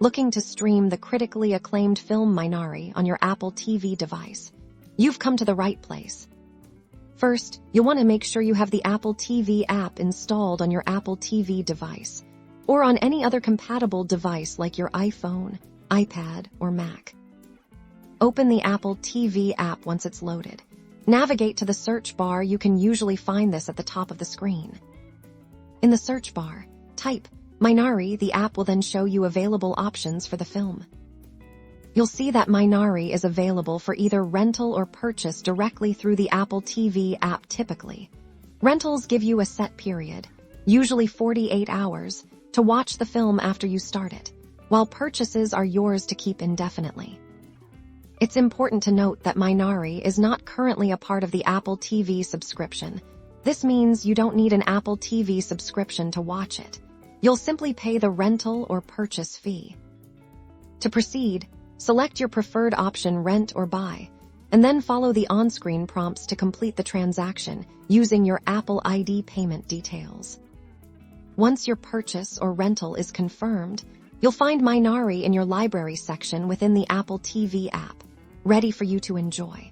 Looking to stream the critically acclaimed film Minari on your Apple TV device? You've come to the right place. First, you'll want to make sure you have the Apple TV app installed on your Apple TV device, or on any other compatible device like your iPhone, iPad, or Mac. Open the Apple TV app once it's loaded. Navigate to the search bar. You can usually find this at the top of the screen. In the search bar, type Minari. The app will then show you available options for the film. You'll see that Minari is available for either rental or purchase directly through the Apple TV app typically. Rentals give you a set period, usually 48 hours, to watch the film after you start it, while purchases are yours to keep indefinitely. It's important to note that Minari is not currently a part of the Apple TV subscription. This means you don't need an Apple TV subscription to watch it. You'll simply pay the rental or purchase fee. To proceed, select your preferred option, rent or buy, and then follow the on-screen prompts to complete the transaction using your Apple ID payment details. Once your purchase or rental is confirmed, you'll find Minari in your library section within the Apple TV app, ready for you to enjoy.